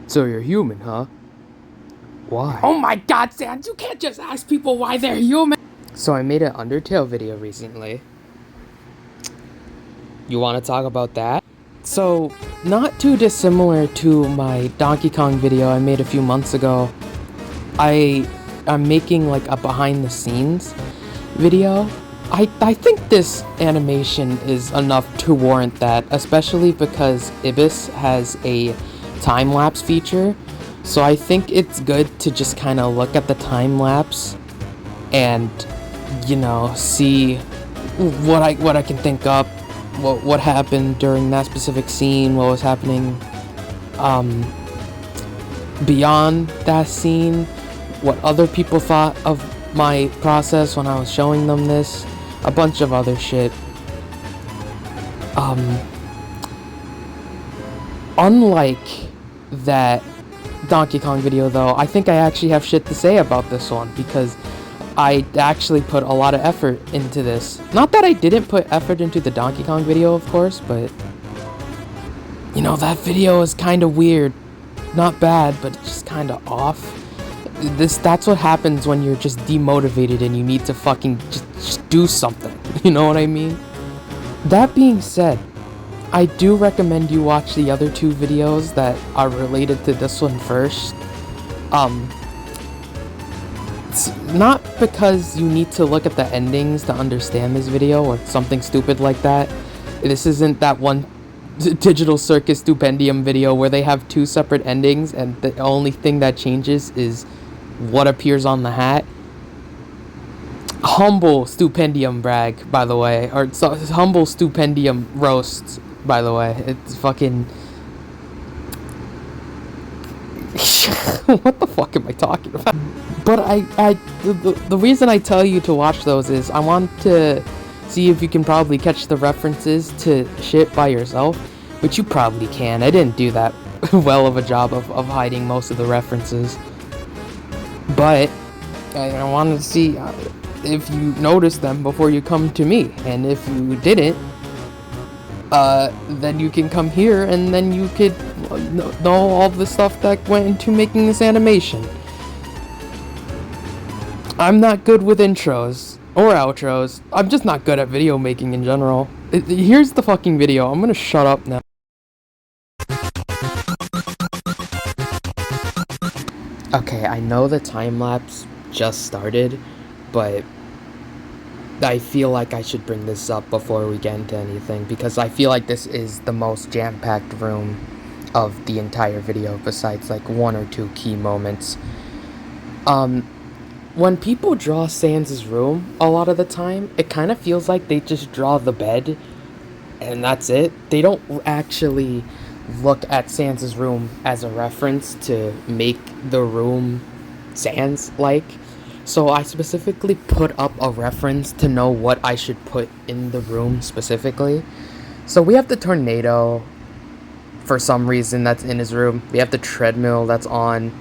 So you're human, huh? Why? Oh my god, Sans, you can't just ask people why they're human! So I made an Undertale video recently. You want to talk about that? So, not too dissimilar to my Donkey Kong video I made a few months ago. I'm making like a behind the scenes video. I think this animation is enough to warrant that, especially because Ibis has a time-lapse feature. So I think it's good to just kind of look at the time-lapse and, see what I can think up, what happened during that specific scene, what was happening beyond that scene, what other people thought of my process when I was showing them this, a bunch of other shit. Unlike that Donkey Kong video though, I think I actually have shit to say about this one because I actually put a lot of effort into this. Not that I didn't put effort into the Donkey Kong video, of course, but that video is kind of weird. Not bad, but just kind of off. That's what happens when you're just demotivated and you need to fucking just do something. You know what I mean? That being said, I do recommend you watch the other two videos that are related to this one first. It's not because you need to look at the endings to understand this video or something stupid like that. This isn't that one Digital Circus Stupendium video where they have two separate endings and the only thing that changes is what appears on the hat. Humble Stupendium brag, by the way, or humble Stupendium roast, by the way. It's fucking what the fuck am I talking about? But the reason I tell you to watch those is I want to see if you can probably catch the references to shit by yourself, which you probably can. I didn't do that well of a job of hiding most of the references. But I wanted to see if you noticed them before you come to me. And if you didn't, then you can come here and then you could know all the stuff that went into making this animation. I'm not good with intros or outros. I'm just not good at video making in general. Here's the fucking video. I'm gonna shut up now. Okay, I know the time lapse just started, but I feel like I should bring this up before we get into anything because I feel like this is the most jam-packed room of the entire video besides like one or two key moments. When people draw Sans' room a lot of the time, it kind of feels like they just draw the bed and that's it. They don't actually look at Sans' room as a reference to make the room Sans-like. So I specifically put up a reference to know what I should put in the room specifically. So we have the tornado for some reason that's in his room. We have the treadmill that's on.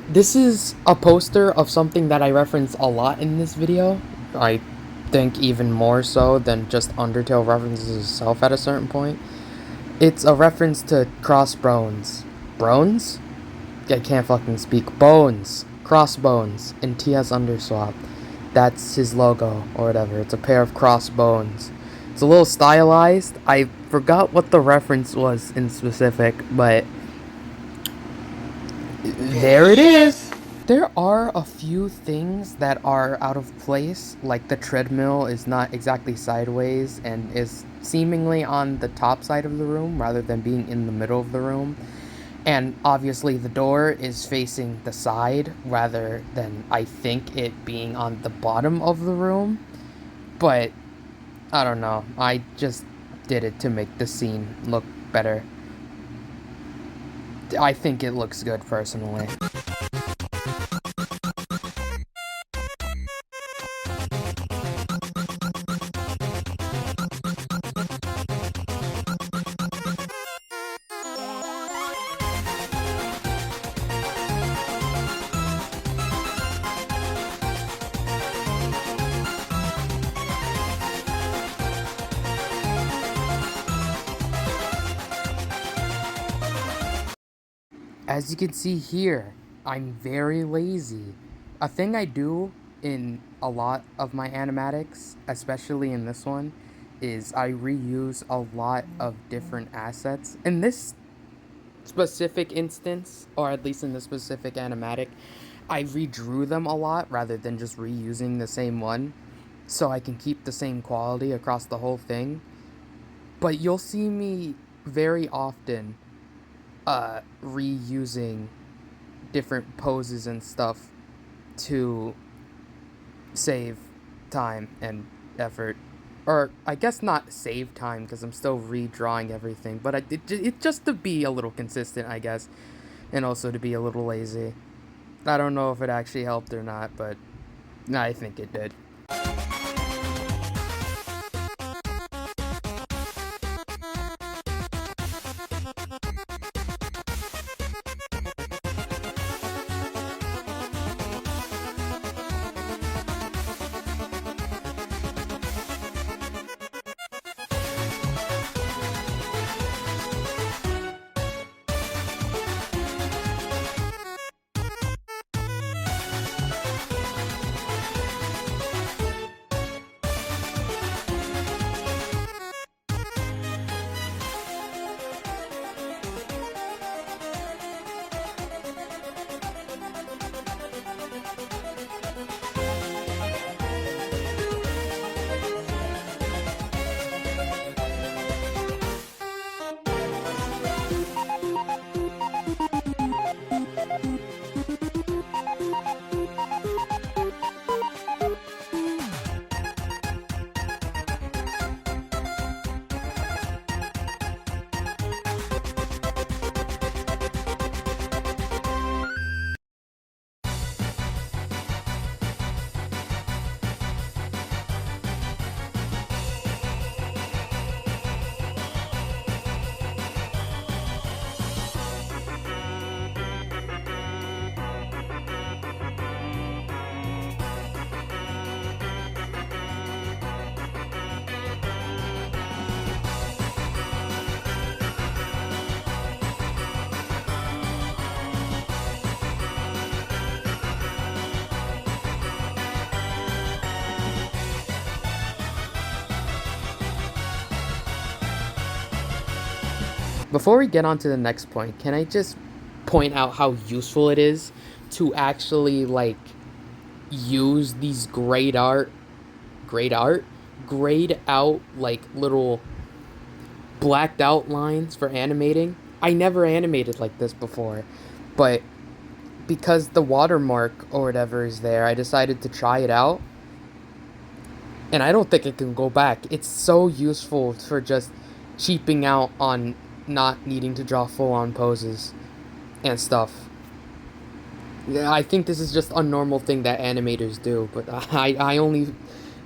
This is a poster of something that I reference a lot in this video. I think even more so than just Undertale references itself at a certain point. It's a reference to crossbones. Bones? I can't fucking speak. Bones. Crossbones. And TS underswap. That's his logo or whatever. It's a pair of crossbones. It's a little stylized. I forgot what the reference was in specific, but there it is! There are a few things that are out of place, like the treadmill is not exactly sideways and is seemingly on the top side of the room rather than being in the middle of the room. And obviously the door is facing the side rather than, I think, it being on the bottom of the room. But, I don't know, I just did it to make the scene look better. I think it looks good, personally. As you can see here, I'm very lazy. A thing I do in a lot of my animatics, especially in this one, is I reuse a lot of different assets. In this specific instance, or at least in this specific animatic, I redrew them a lot rather than just reusing the same one, so I can keep the same quality across the whole thing. But you'll see me very often reusing different poses and stuff to save time and effort. Or I guess not save time because I'm still redrawing everything, but it just to be a little consistent, I guess, and also to be a little lazy. I don't know if it actually helped or not, but I think it did. Before we get on to the next point, can I just point out how useful it is to actually like use these grayed art, grayed out like little blacked out lines for animating? I never animated like this before, but because the watermark or whatever is there, I decided to try it out, and I don't think it can go back. It's so useful for just cheaping out on not needing to draw full on poses and stuff. Yeah, I think this is just a normal thing that animators do, but I only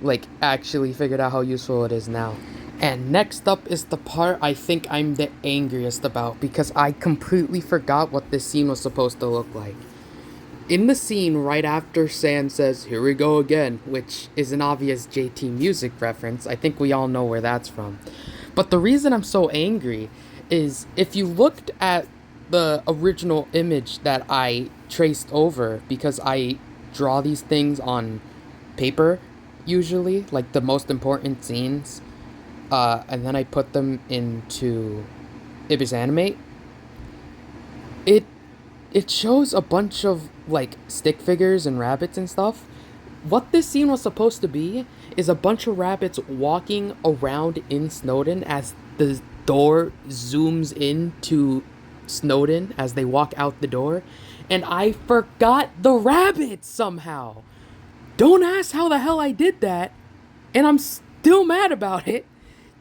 like actually figured out how useful it is now. And next up is the part I think I'm the angriest about because I completely forgot what this scene was supposed to look like. In the scene right after Sand says, "Here we go again," which is an obvious JT music reference, I think we all know where that's from. But the reason I'm so angry is if you looked at the original image that I traced over, because I draw these things on paper usually, like the most important scenes, and then I put them into Ibis Animate. It it shows a bunch of like stick figures and rabbits and stuff. What this scene was supposed to be is a bunch of rabbits walking around in Snowdon as the door zooms into Snowdon as they walk out the door, and I forgot the rabbits somehow. Don't ask how the hell I did that, and I'm still mad about it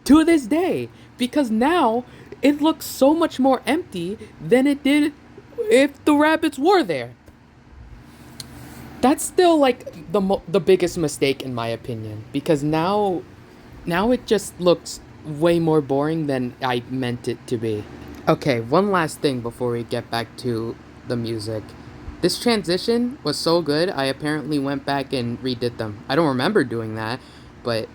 to this day because now it looks so much more empty than it did if the rabbits were there. That's still like the biggest mistake in my opinion because now it just looks way more boring than I meant it to be. Okay, one last thing before we get back to the music. This transition was so good, I apparently went back and redid them. I don't remember doing that, but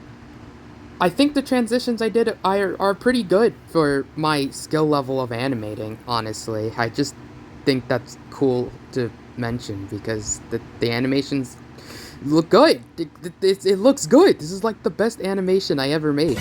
I think the transitions I did are pretty good for my skill level of animating, honestly. I just think that's cool to mention because the animations look good. It looks good. This is like the best animation I ever made.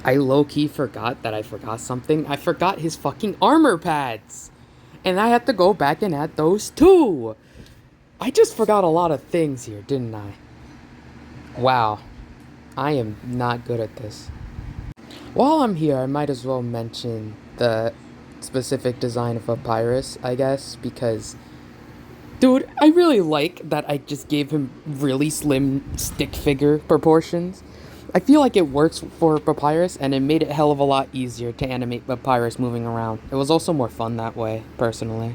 I low-key forgot that I forgot something. I forgot his fucking armor pads. And I had to go back and add those too. I just forgot a lot of things here, didn't I? Wow. I am not good at this. While I'm here, I might as well mention the specific design of Papyrus, I guess, because dude, I really like that I just gave him really slim stick figure proportions. I feel like it works for Papyrus, and it made it a hell of a lot easier to animate Papyrus moving around. It was also more fun that way, personally.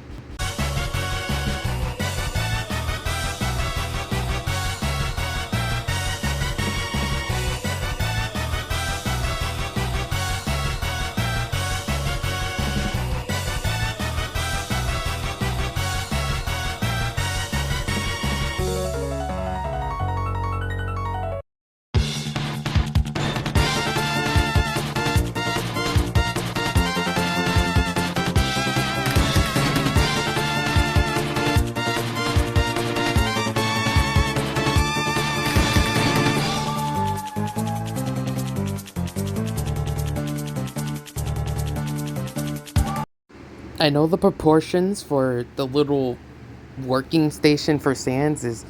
I know the proportions for the little working station for Sans is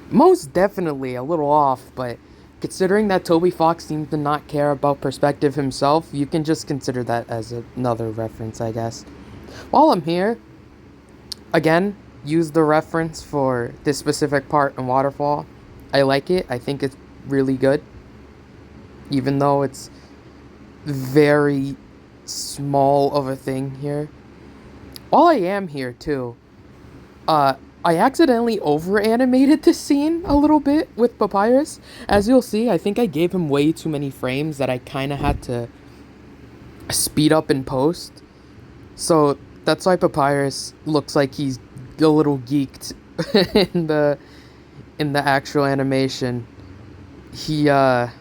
most definitely a little off, but considering that Toby Fox seems to not care about perspective himself, you can just consider that as another reference, I guess. While I'm here, again, use the reference for this specific part in Waterfall. I like it. I think it's really good. Even though it's very small of a thing here. While I am here, too, I accidentally over-animated this scene a little bit with Papyrus. As you'll see, I think I gave him way too many frames that I kind of had to speed up in post. So that's why Papyrus looks like he's a little geeked in the actual animation. He yeah,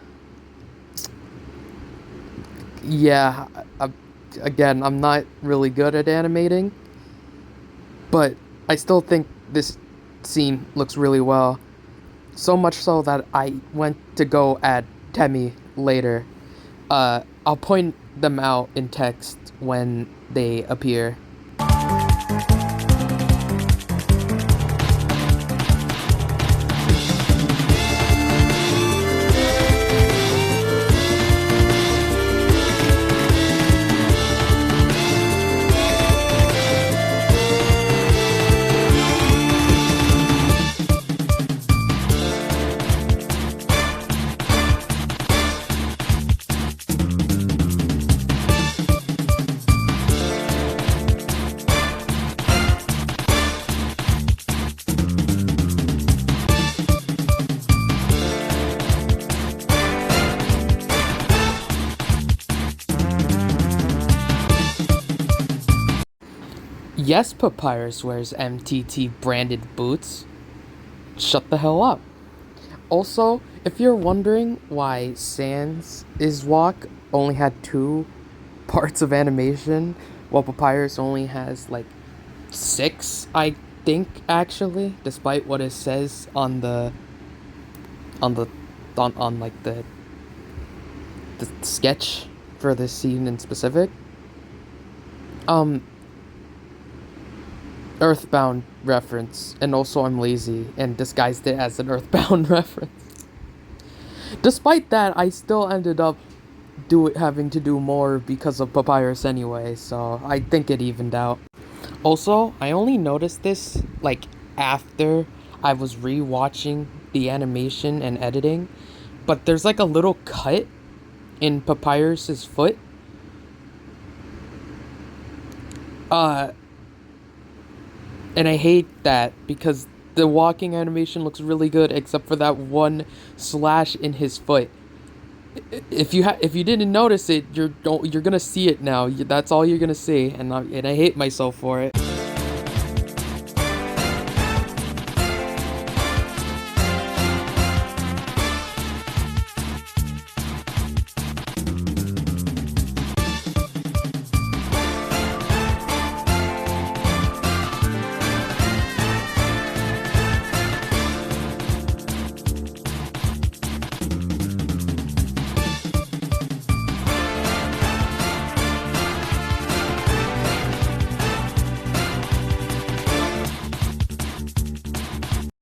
again, I'm not really good at animating, but I still think this scene looks really well. So much so that I went to go add Temmie later. I'll point them out in text when they appear. Yes, Papyrus wears MTT branded boots. Shut the hell up. Also, if you're wondering why Sans' walk only had 2 parts of animation, while Papyrus only has like 6, I think, actually, despite what it says on the on like the sketch for this scene in specific. Um, Earthbound reference, and also I'm lazy and disguised it as an Earthbound reference. Despite that, I still ended up having to do more because of Papyrus anyway, so I think it evened out. Also, I only noticed this like after I was rewatching the animation and editing, but there's like a little cut in Papyrus's foot. Uh, and I hate that because the walking animation looks really good except for that one slash in his foot. If you didn't notice it, you're gonna see it now. That's all you're gonna see, and I hate myself for it.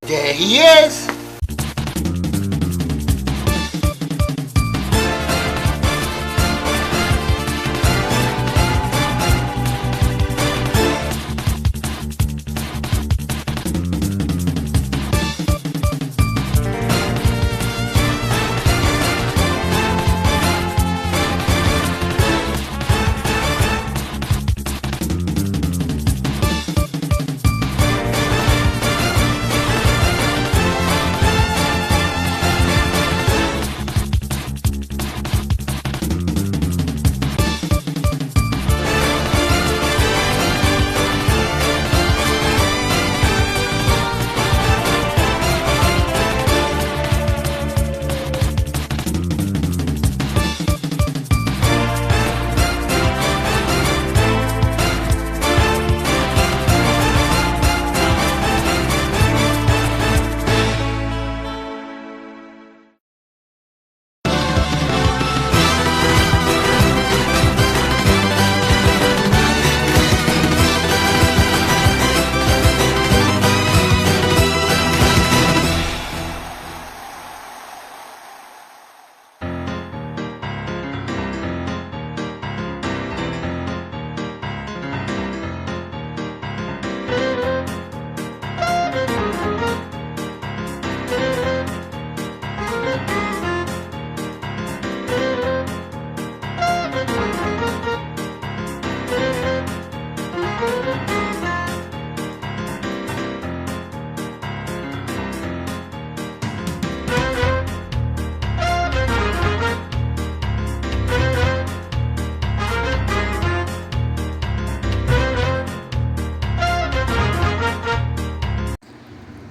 There he is!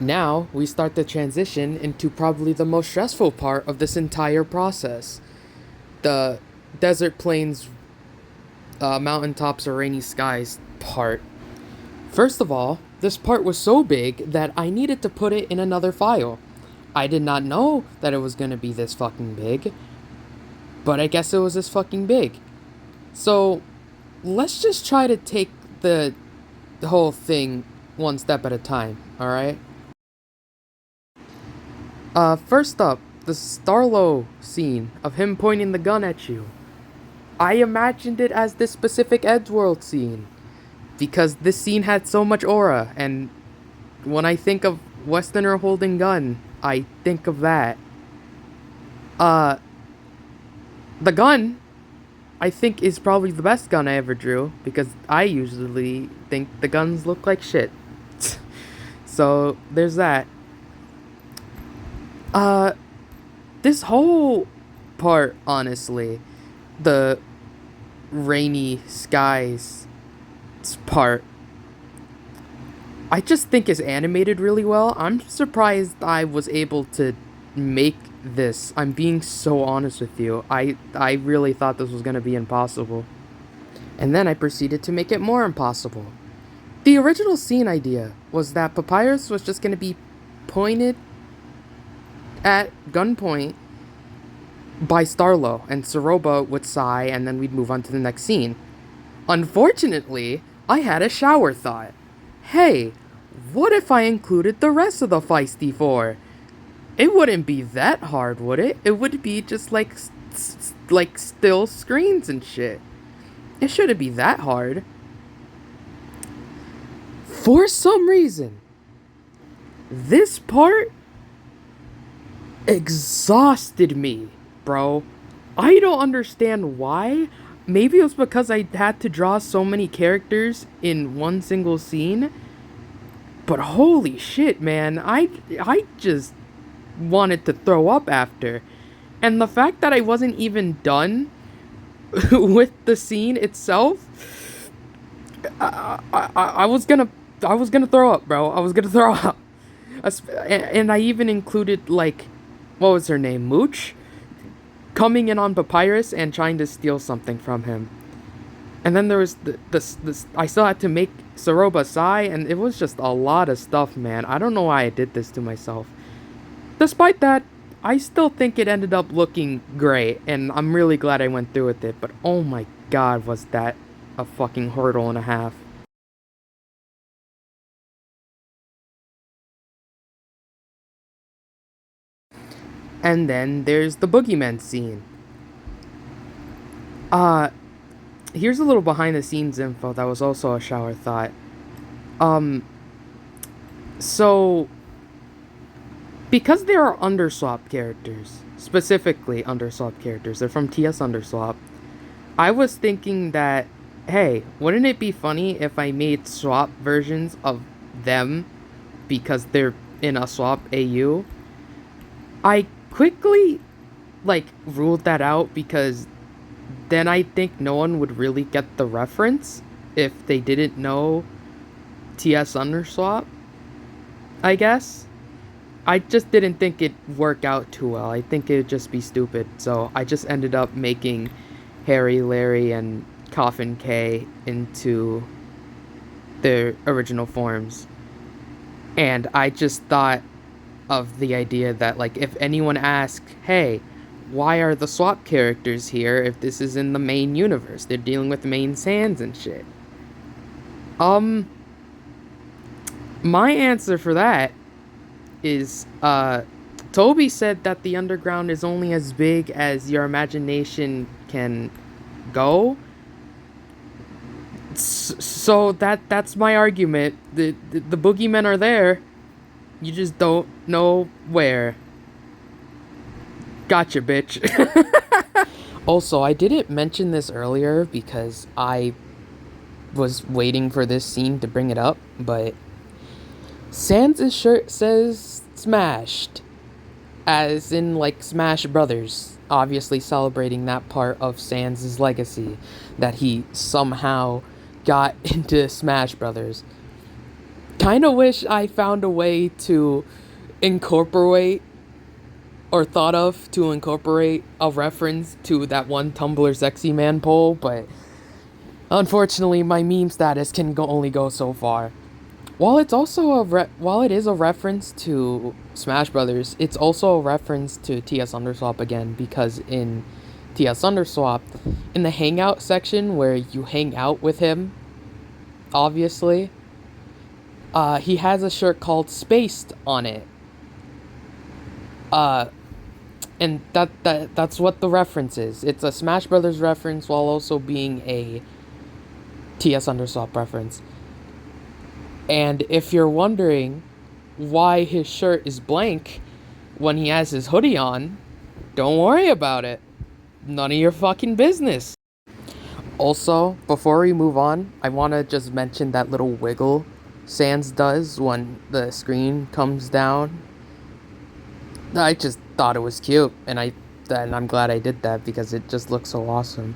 Now we start the transition into probably the most stressful part of this entire process. The desert plains, mountaintops, or rainy skies part. First of all, this part was so big that I needed to put it in another file. I did not know that it was gonna be this fucking big, but I guess it was this fucking big. So, let's just try to take the whole thing one step at a time, alright? First up, the Starlow scene of him pointing the gun at you. I imagined it as this specific Edgeworld scene, because this scene had so much aura, and when I think of Westerner holding gun, I think of that. The gun, I think, is probably the best gun I ever drew, because I usually think the guns look like shit. So, there's that. This whole part, honestly, the rainy skies part, I just think is animated really well. I'm surprised I was able to make this. I'm being so honest with you. I really thought this was going to be impossible. And then I proceeded to make it more impossible. The original scene idea was that Papyrus was just going to be pointed at gunpoint by Starlo, and Soroba would sigh, and then we'd move on to the next scene. Unfortunately, I had a shower thought. Hey, what if I included the rest of the Feisty Four? It wouldn't be that hard, would it? It would be just like still screens and shit. It shouldn't be that hard. For some reason, this part exhausted me, bro. I don't understand why. Maybe it was because I had to draw so many characters in one single scene. But holy shit, man. I just wanted to throw up after. And the fact that I wasn't even done with the scene itself, I was gonna throw up, bro. I was gonna throw up. And I even included, like, what was her name, Mooch, coming in on Papyrus and trying to steal something from him. And then there was this I still had to make Soroba sigh, and it was just a lot of stuff, man. I don't know why I did this to myself. Despite that, I still think it ended up looking great, and I'm really glad I went through with it, but oh my god, was that a fucking hurdle and a half. And then there's the boogeyman scene. Uh, Here's a little behind the scenes info that was also a shower thought. Um, so, because there are underswap characters, specifically underswap characters, they're from TS Underswap, I was thinking that, hey, wouldn't it be funny if I made swap versions of them because they're in a swap AU? I quickly, like, ruled that out because then I think no one would really get the reference if they didn't know TS Underswap, I guess. I just didn't think it'd work out too well. I think it'd just be stupid. So I just ended up making Harry, Larry, and Coffin K into their original forms. And I just thought of the idea that, like, if anyone asked, hey, why are the swap characters here if this is in the main universe? They're dealing with main sands and shit. My answer for that is, Toby said that the underground is only as big as your imagination can go. So that's my argument. The boogeymen are there. You just don't know where. Gotcha, bitch. Also, I didn't mention this earlier because I was waiting for this scene to bring it up, but Sans' shirt says smashed, as in, like, Smash Brothers, obviously celebrating that part of Sans' legacy, that he somehow got into Smash Brothers. Kinda wish I found a way to incorporate or thought of to incorporate a reference to that one Tumblr sexy man poll, but unfortunately my meme status can only go so far. While it's also while it is a reference to Smash Brothers, it's also a reference to TS Underswap again, because in TS Underswap, in the hangout section where you hang out with him, obviously, he has a shirt called Spaced on it. And that's what the reference is. It's a Smash Brothers reference while also being a TS Underswap reference. And if you're wondering why his shirt is blank when he has his hoodie on, don't worry about it. None of your fucking business. Also, before we move on, I want to just mention that little wiggle Sans does when the screen comes down. I just thought it was cute, and I'm glad I did that because it just looks so awesome.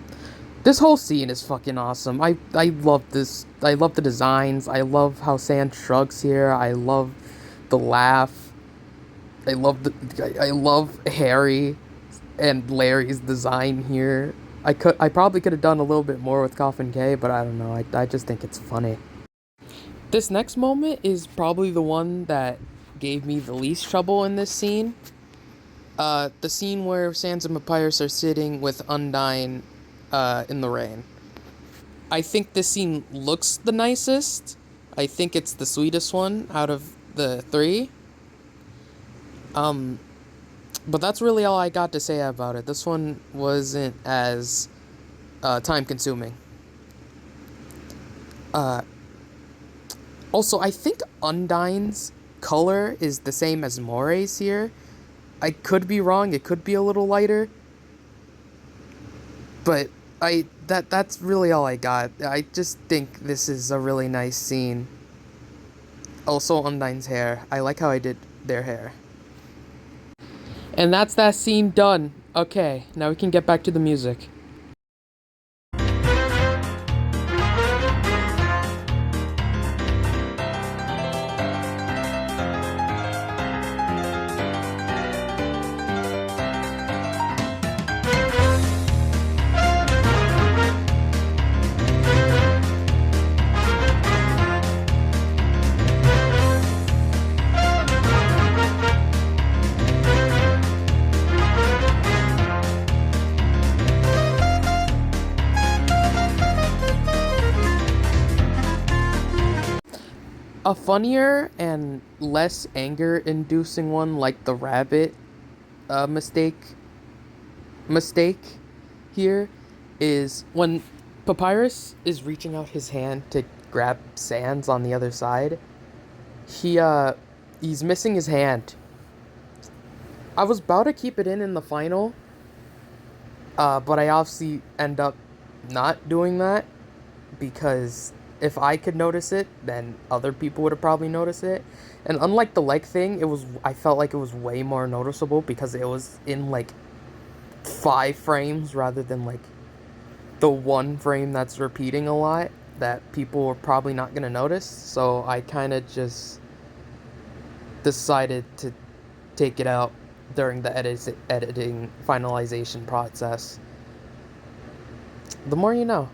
This whole scene is fucking awesome. I love this. I love the designs. I love how Sans shrugs here. I love the laugh. I love Harry and Larry's design here. I probably could have done a little bit more with Coffin K, but I don't know. I just think it's funny. This next moment is probably the one that gave me the least trouble in this scene. The scene where Sans and Papyrus are sitting with Undyne, in the rain. I think this scene looks the nicest. I think it's the sweetest one out of the three. But that's really all I got to say about it. This one wasn't as time consuming. Also, I think Undyne's color is the same as Moray's here. I could be wrong. It could be a little lighter. But that's really all I got. I just think this is a really nice scene. Also, Undyne's hair. I like how I did their hair. And that's that scene done. Okay, now we can get back to the music. A funnier and less anger-inducing one, like the rabbit mistake here, is when Papyrus is reaching out his hand to grab Sans on the other side. He's missing his hand. I was about to keep it in the final, but I obviously end up not doing that because if I could notice it, then other people would have probably noticed it. And unlike the leg thing, I felt like it was way more noticeable because it was in like 5 frames rather than like the 1 frame that's repeating a lot that people are probably not gonna notice. So I kind of just decided to take it out during the editing finalization process. The more you know.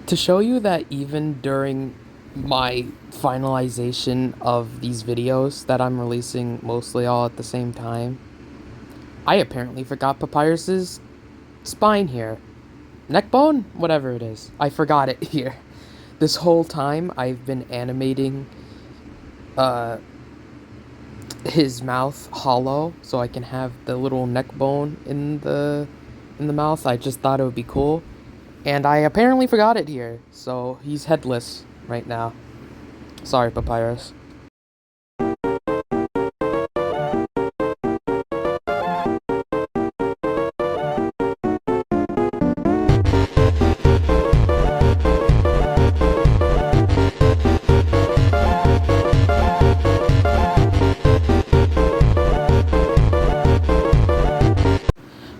To show you that even during my finalization of these videos that I'm releasing mostly all at the same time, I apparently forgot Papyrus's spine here. Neck bone? Whatever it is. I forgot it here. This whole time I've been animating his mouth hollow so I can have the little neck bone in the mouth. I just thought it would be cool. And I apparently forgot it here, so he's headless right now. Sorry, Papyrus.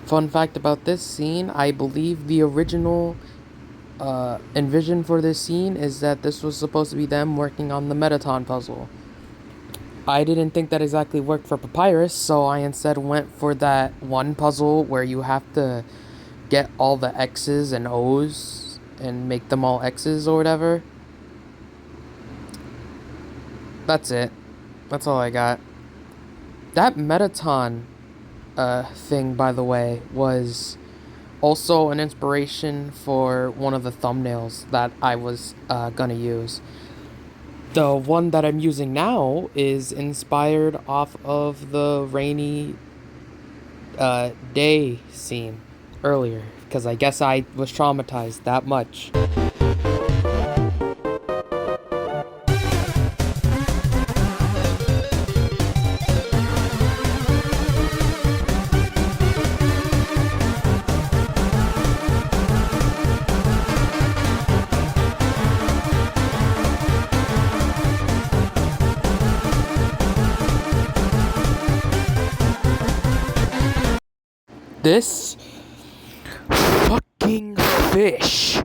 Fun fact about this scene, I believe the original envision for this scene is that this was supposed to be them working on the Metaton puzzle. I didn't think that exactly worked for Papyrus, so I instead went for that one puzzle where you have to get all the X's and O's and make them all X's or whatever. That's it. That's all I got. That Metaton thing, by the way, was also an inspiration for one of the thumbnails that I was gonna use. The one that I'm using now is inspired off of the rainy day scene earlier, because I guess I was traumatized that much. This fucking fish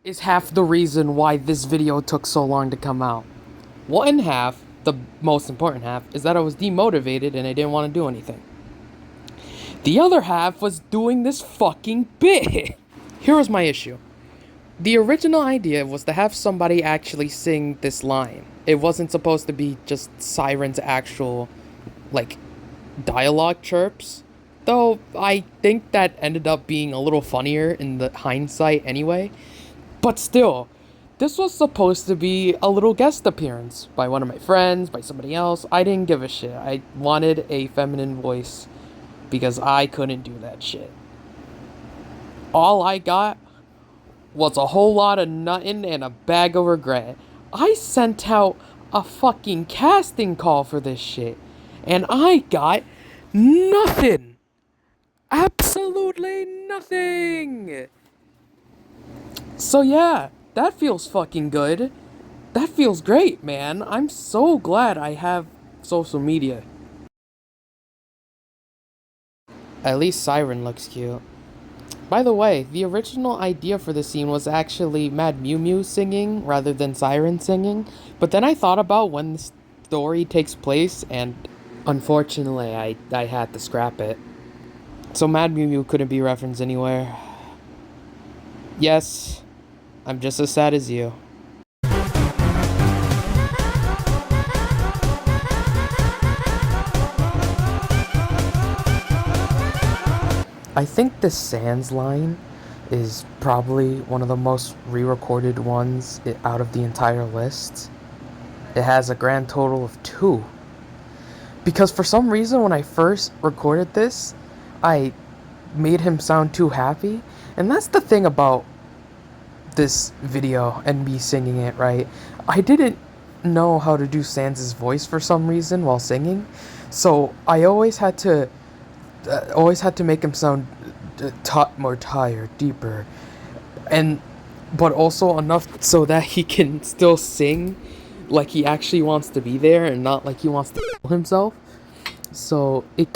is half the reason why this video took so long to come out. One half, the most important half, is that I was demotivated and I didn't want to do anything. The other half was doing this fucking bit. Here was my issue. The original idea was to have somebody actually sing this line. It wasn't supposed to be just Siren's actual, like, dialogue chirps. Though I think that ended up being a little funnier in the hindsight anyway. But still, this was supposed to be a little guest appearance by one of my friends, by somebody else. I didn't give a shit. I wanted a feminine voice because I couldn't do that shit. All I got was a whole lot of nuttin' and a bag of regret. I sent out a fucking casting call for this shit, and I got nothing. Absolutely nothing. So yeah, that feels fucking good. That feels great, man. I'm so glad I have social media. At least Siren looks cute. By the way, the original idea for the scene was actually Mad Mew Mew singing rather than Siren singing, but then I thought about when the story takes place, and unfortunately I had to scrap it. So Mad Mew Mew couldn't be referenced anywhere. Yes, I'm just as sad as you. I think the Sans line is probably one of the most re-recorded ones out of the entire list. It has a grand total of 2. Because for some reason when I first recorded this, I made him sound too happy. And that's the thing about this video and me singing it, right? I didn't know how to do Sans' voice for some reason while singing. So I always had to make him sound more tired, deeper, but also enough so that he can still sing like he actually wants to be there and not like he wants to kill himself. So it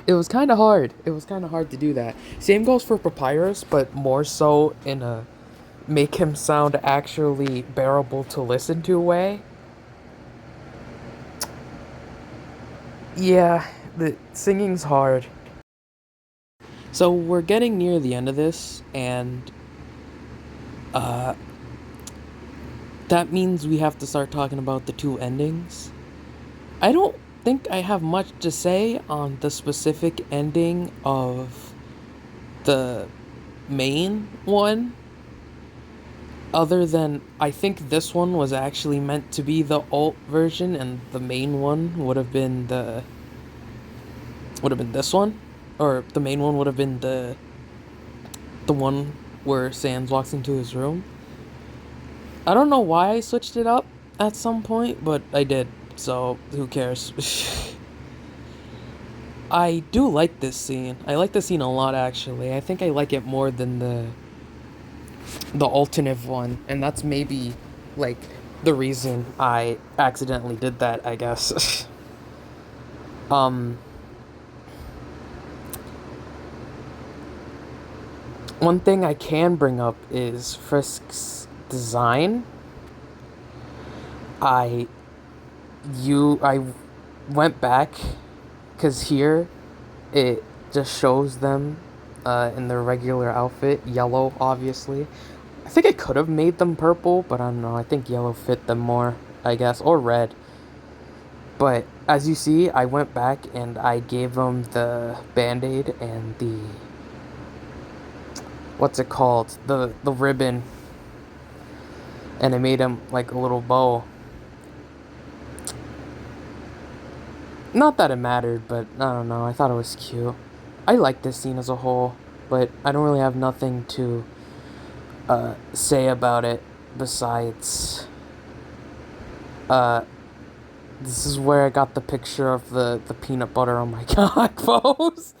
was kind of hard. It was kind of hard to do that. Same goes for Papyrus, but more so in a make him sound actually bearable to listen to way. Yeah, the singing's hard. So we're getting near the end of this, and that means we have to start talking about the 2 endings. I don't think I have much to say on the specific ending of the main one, other than I think this one was actually meant to be the alt version, and the main one would have been this one, or the main one would have been the one where Sans walks into his room. I don't know why I switched it up at some point, but I did, so who cares? I do like this scene. I like this scene a lot, actually. I think I like it more than the alternative one, and that's maybe, like, the reason I accidentally did that, I guess. One thing I can bring up is Frisk's design. I went back because here it just shows them in their regular outfit, yellow obviously. I think I could have made them purple, but I don't know. I think yellow fit them more, I guess, or red. But as you see, I went back and I gave them the band-aid and the what's it called? The ribbon, and I made him like a little bow. Not that it mattered, but I don't know. I thought it was cute. I like this scene as a whole, but I don't really have nothing to say about it besides uh this is where I got the picture of the peanut butter on my cock pose.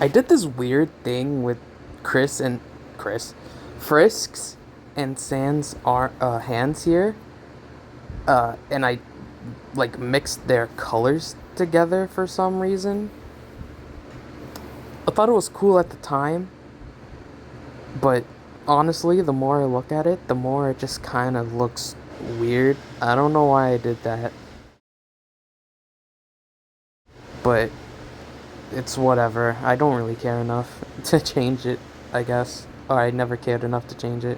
I did this weird thing with Chris and Chris, Frisk's and Sans are hands here, and I like mixed their colors together for some reason. I thought it was cool at the time, but honestly, the more I look at it, the more it just kind of looks weird. I don't know why I did that, but it's whatever. I don't really care enough to change it, I guess. Or I never cared enough to change it.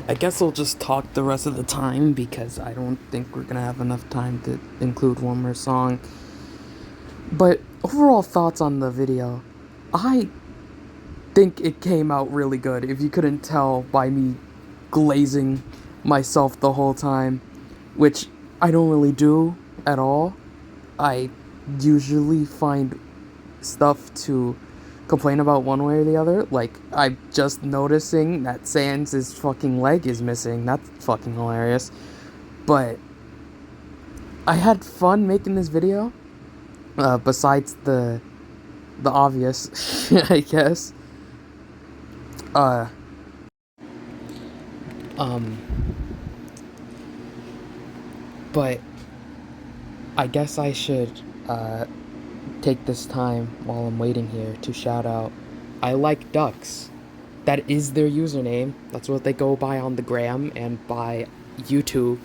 I guess I'll just talk the rest of the time because I don't think we're gonna have enough time to include one more song. But overall thoughts on the video, I think it came out really good. If you couldn't tell by me glazing myself the whole time, which I don't really do at all. I usually find stuff to complain about one way or the other. Like, I'm just noticing that Sans' fucking leg is missing. That's fucking hilarious. But I had fun making this video. Besides the obvious, I guess. Uh, um, but I guess I should take this time while I'm waiting here to shout out I Like Ducks. That is their username. That's what they go by on the gram and by YouTube.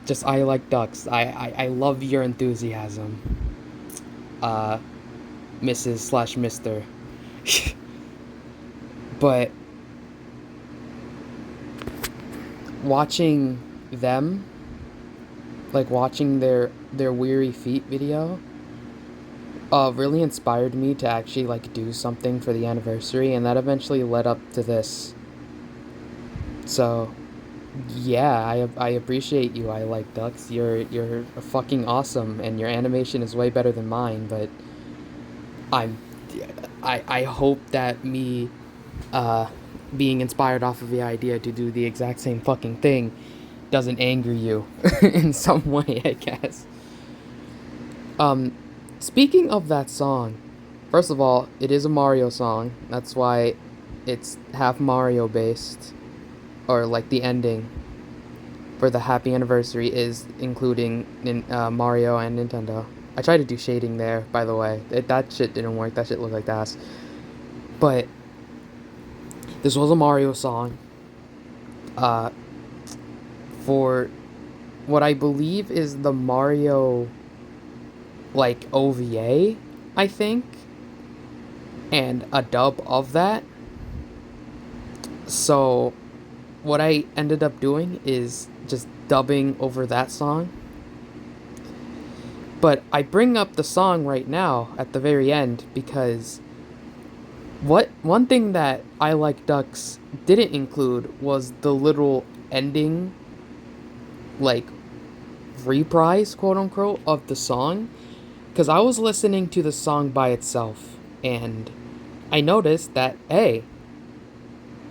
Just I Like Ducks. I love your enthusiasm. Mrs. / Mr. But watching them, like watching their Weary Feet video, really inspired me to actually like do something for the anniversary, and that eventually led up to this. So yeah, I appreciate you. I Like Ducks. You're fucking awesome, and your animation is way better than mine. But I'm I hope that me being inspired off of the idea to do the exact same fucking thing doesn't anger you in some way, I guess. Speaking of that song, first of all, it is a Mario song. That's why it's half Mario based, or like the ending for the happy anniversary is including Mario and Nintendo. I tried to do shading there, by the way. That shit didn't work. That shit looked like ass. But this was a Mario song. For what I believe is the Mario, like, OVA, I think, and a dub of that. So what I ended up doing is just dubbing over that song. But I bring up the song right now at the very end because one thing that I Like Ducks didn't include was the little ending, like, reprise, quote unquote, of the song. Because I was listening to the song by itself, and I noticed that, hey,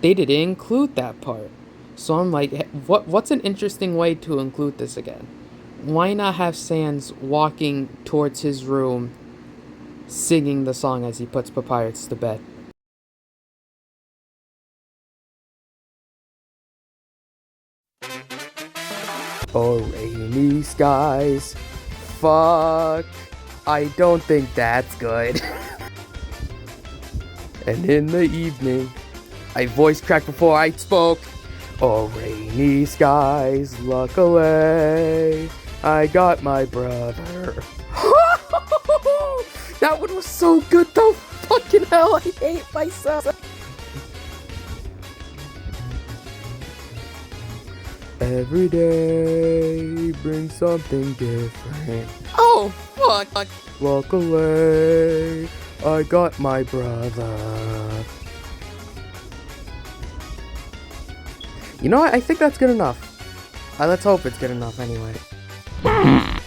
they didn't include that part. So I'm like, what's an interesting way to include this again? Why not have Sans walking towards his room, singing the song as he puts Papyrus to bed? Oh, rainy skies. Fuck. I don't think that's good. And in the evening, I voice cracked before I spoke. Oh, rainy skies, luckily, I got my brother. That one was so good though. Fucking hell, I hate myself. Every day brings something different. Oh, fuck. Luckily, I got my brother. You know what? I think that's good enough. Let's hope it's good enough anyway.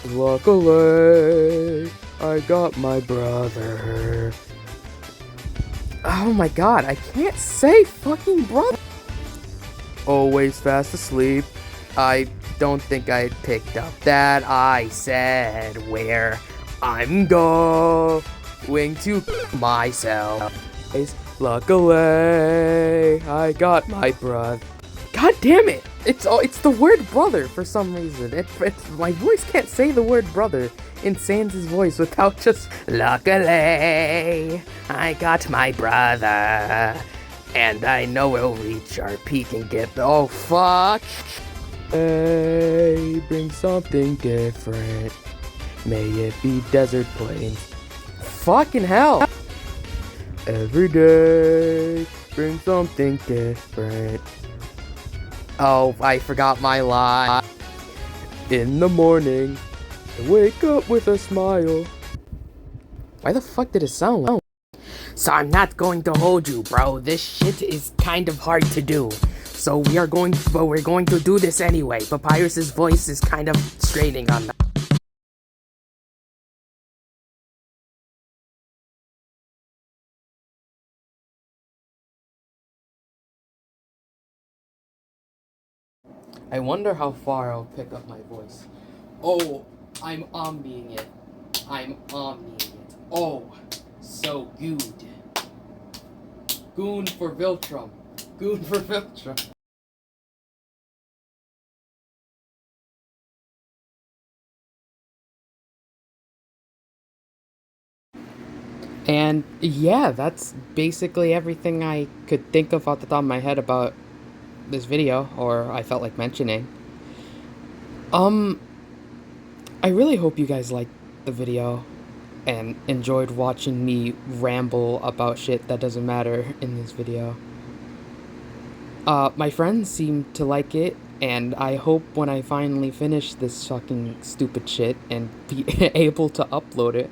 Luckily, I got my brother. Oh my god, I can't say fucking brother. Always fast asleep. I don't think I picked up that I said where I'm going to myself. Luckily, I got my brother. God damn it! It's the word brother for some reason. It's my voice can't say the word brother in Sans' voice without just luckily I got my brother. And I know we'll reach our peak and get oh fuck. Hey, bring something different. May it be desert plains. Fucking hell! Every day, bring something different. Oh, I forgot my line. In the morning, I wake up with a smile. Why the fuck did it sound like? So I'm not going to hold you, bro. This shit is kind of hard to do. So we're going to do this anyway. Papyrus's voice is kind of straining on that. I wonder how far I'll pick up my voice. Oh, I'm omniing it. Oh, so good. Goon for Viltrum. And yeah, that's basically everything I could think of off the top of my head about this video, or I felt like mentioning. I really hope you guys liked the video and enjoyed watching me ramble about shit that doesn't matter in this video. My friends seem to like it, and I hope when I finally finish this fucking stupid shit and be able to upload it,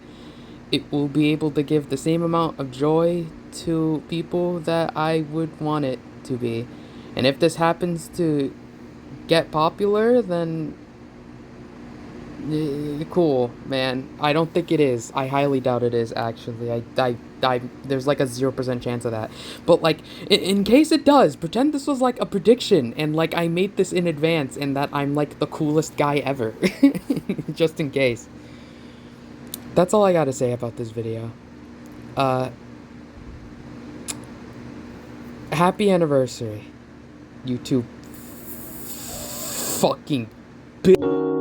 it will be able to give the same amount of joy to people that I would want it to be. And if this happens to get popular, then cool, man. I don't think it is. I highly doubt it is, actually. There's like a 0% chance of that. But, like, in case it does, pretend this was like a prediction and, like, I made this in advance and that I'm, like, the coolest guy ever. Just in case. That's all I gotta say about this video. Happy anniversary, YouTube fucking bitch.